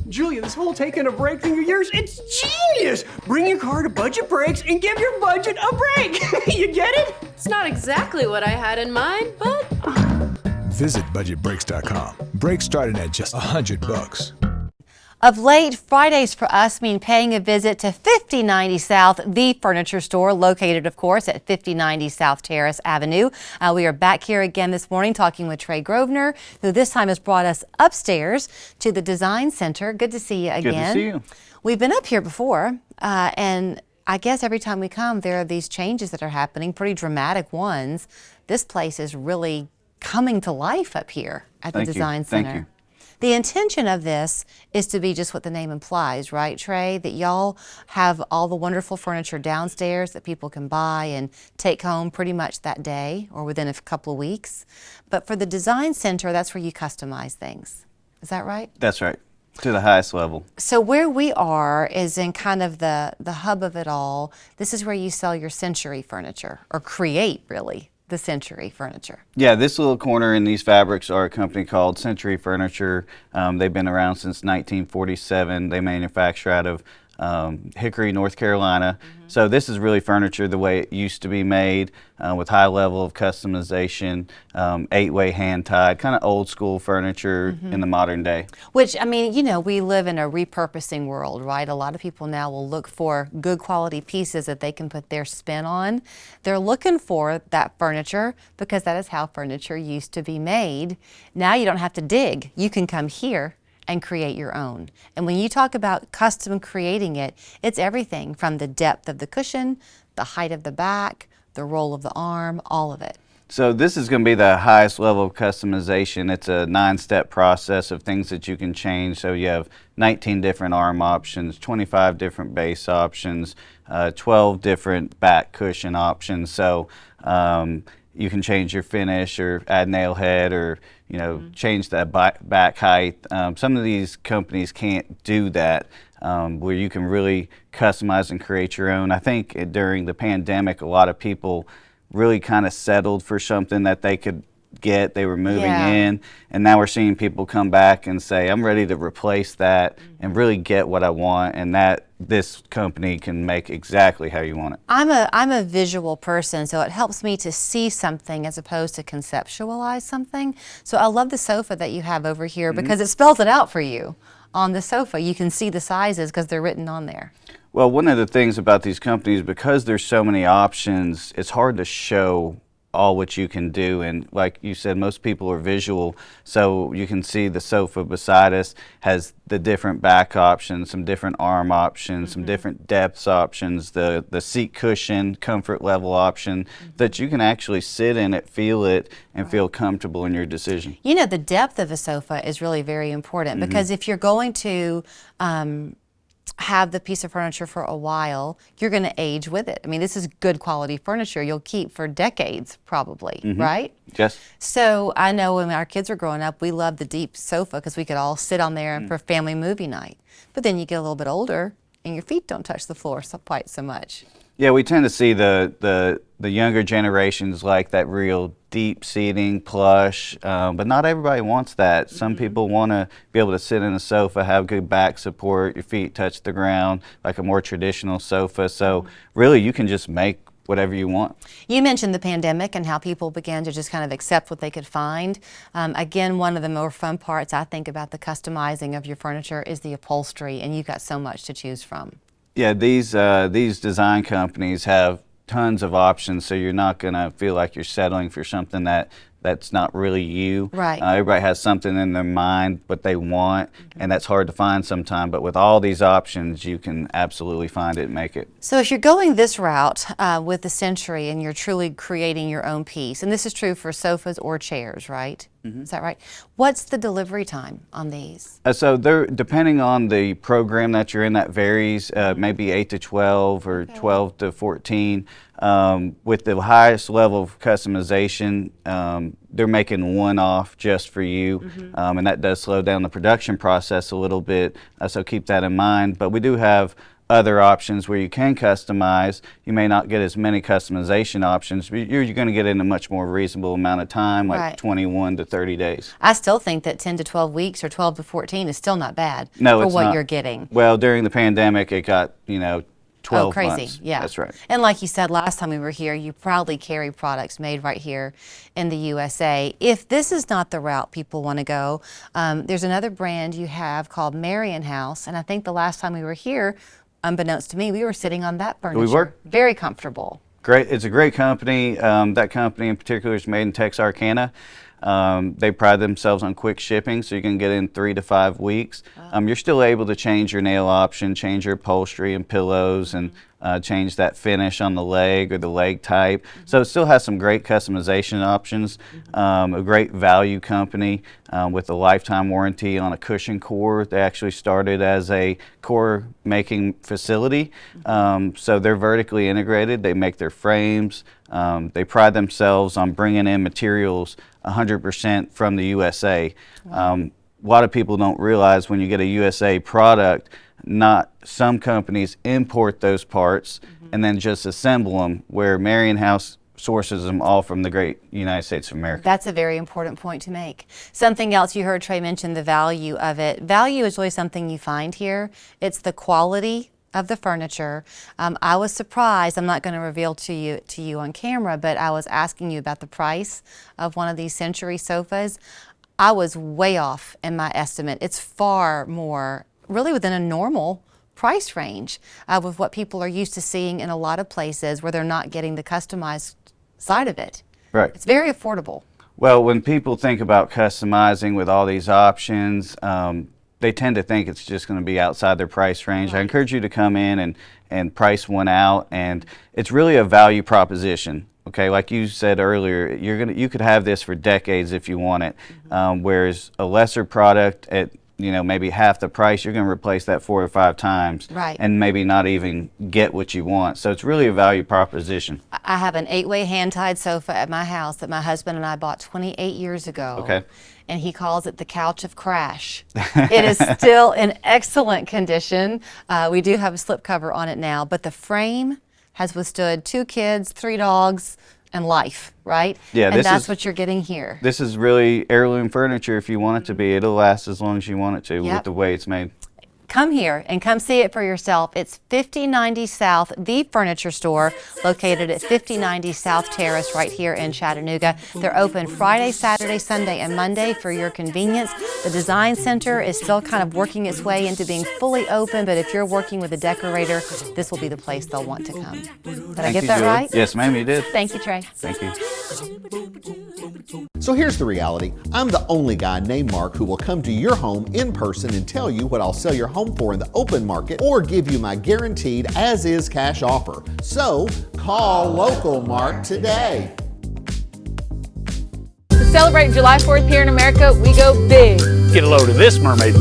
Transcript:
Julia, this whole taking a break thing of yours, it's genius! Bring your car to Budget Brakes and give your budget a break! You get it? It's not exactly what I had in mind, but... Visit budgetbrakes.com. Brakes starting at just $100. Of late, Fridays for us mean paying a visit to 5090 South, the furniture store located, of course, at 5090 South Terrace Avenue. We are back here again this morning talking with Trey Grosvenor, who this time has brought us upstairs to the Design Center. Good to see you again. Good to see you. We've been up here before, and I guess every time we come, there are these changes that are happening, pretty dramatic ones. This place is really coming to life up here at the Design Center. Thank you. The intention of this is to be just what the name implies, right, Trey? That y'all have all the wonderful furniture downstairs that people can buy and take home pretty much that day or within a couple of weeks. But for the Design Center, that's where you customize things. Is that right? That's right, to the highest level. So where we are is in kind of the hub of it all. This is where you sell your Century furniture, or create, really, the Century furniture. Yeah, this little corner in these fabrics are a company called Century Furniture. They've been around since 1947. They manufacture out of Hickory, North Carolina. So this is really furniture the way it used to be made, with high level of customization, 8-way hand tied, kind of old school furniture in the modern day. Which, I mean, you know, we live in a repurposing world, right? A lot of people now will look for good quality pieces that they can put their spin on. They're looking for that furniture because that is how furniture used to be made. Now you don't have to dig. You can come here and create your own. And when you talk about custom creating it, it's everything from the depth of the cushion, the height of the back, the roll of the arm, all of it. So this is going to be the highest level of customization. It's a 9-step process of things that you can change. So you have 19 different arm options, 25 different base options, 12 different back cushion options. So you can change your finish or add nail head or change that back height. Some of these companies can't do that, where you can really customize and create your own. I think during the pandemic, a lot of people really kind of settled for something that they could get. They were moving in, and now we're seeing people come back and say, I'm ready to replace that and really get what I want, and that this company can make exactly how you want it. I'm a visual person, so it helps me to see something as opposed to conceptualize something. So I love the sofa that you have over here because it spells it out for you. On the sofa, you can see the sizes because they're written on there. Well, one of the things about these companies, because there's so many options, it's hard to show all what you can do, and like you said, most people are visual, so you can see the sofa beside us has the different back options, some different arm options, some different depths options, the seat cushion comfort level option that you can actually sit in it, feel it, and feel comfortable in your decision. You know, the depth of a sofa is really very important because if you're going to have the piece of furniture for a while, you're going to age with it. I mean, this is good quality furniture you'll keep for decades probably, right? Yes. So I know when our kids were growing up, we loved the deep sofa because we could all sit on there for family movie night. But then you get a little bit older and your feet don't touch the floor quite so much. Yeah, we tend to see the younger generations like that real deep seating, plush, but not everybody wants that. Some people want to be able to sit in a sofa, have good back support, your feet touch the ground, like a more traditional sofa. So really, you can just make whatever you want. You mentioned the pandemic and how people began to just kind of accept what they could find. Again, one of the more fun parts I think about the customizing of your furniture is the upholstery, and you've got so much to choose from. Yeah, these design companies have tons of options, so you're not going to feel like you're settling for something that's not really you. Right. Everybody has something in their mind what they want, and that's hard to find sometimes. But with all these options, you can absolutely find it and make it. So if you're going this route with the Century and you're truly creating your own piece, and this is true for sofas or chairs, right? Is that right? What's the delivery time on these? So they're, depending on the program that you're in, that varies, maybe 8 to 12 or 12 to 14. With the highest level of customization, they're making one off just for you, and that does slow down the production process a little bit, so keep that in mind. But we do have other options where you can customize. You may not get as many customization options, but you're going to get in a much more reasonable amount of time, like Right. 21 to 30 days. I still think that 10 to 12 weeks or 12 to 14 is still not bad No, for it's what not. you're getting. Well, during the pandemic, it got, 12 Oh, crazy. months. Yeah. That's right. And like you said last time we were here, you proudly carry products made right here in the USA. If this is not the route people want to go, there's another brand you have called Marion House. And I think the last time we were here, unbeknownst to me, we were sitting on that furniture. were. Very comfortable. Great. It's a great company. That company in particular is made in Texarkana. They pride themselves on quick shipping, so you can get in 3 to 5 weeks. You're still able to change your nail option, change your upholstery and pillows, and change that finish on the leg or the leg type. So it still has some great customization options. A great value company with a lifetime warranty on a cushion core. They actually started as a core making facility. So they're vertically integrated. They make their frames. They pride themselves on bringing in materials 100% from the USA. A lot of people don't realize when you get a USA product, not some companies import those parts and then just assemble them, where Marion House sources them all from the great United States of America. That's a very important point to make. Something else you heard Trey mention, the value of it. Value is really something you find here. It's the quality of the furniture. I was surprised, I'm not going to reveal to you on camera, but I was asking you about the price of one of these Century sofas. I was way off in my estimate. It's far more, really within a normal price range with what people are used to seeing in a lot of places where they're not getting the customized side of it. Right. It's very affordable. Well, when people think about customizing with all these options, they tend to think it's just going to be outside their price range. I encourage you to come in and price one out, and it's really a value proposition. Okay, like you said earlier, you could have this for decades if you want it. Whereas a lesser product at maybe half the price, you're going to replace that 4 or 5 times, Right. and maybe not even get what you want. So it's really a value proposition. I have an 8-way hand-tied sofa at my house that my husband and I bought 28 years ago. Okay. And he calls it the couch of crash. It is still in excellent condition. We do have a slipcover on it now, but the frame has withstood 2 kids, 3 dogs, and life, right? Yeah, and this that's is- what you're getting here. This is really heirloom furniture if you want it to be. It'll last as long as you want it to Yep. with the way it's made. Come here and come see it for yourself. It's 5090 South, the furniture store, located at 5090 South Terrace right here in Chattanooga. They're open Friday, Saturday, Sunday, and Monday for your convenience. The Design Center is still kind of working its way into being fully open, but if you're working with a decorator, this will be the place they'll want to come. Did I get you, that Julie. right? Yes, ma'am, you did. Thank you, Trey. Thank you. So here's the reality. I'm the only guy named Mark who will come to your home in person and tell you what I'll sell your home for in the open market, or give you my guaranteed as-is cash offer. So call Local Mark today. To celebrate July 4th here in America, we go big. Get a load of this mermaid magic.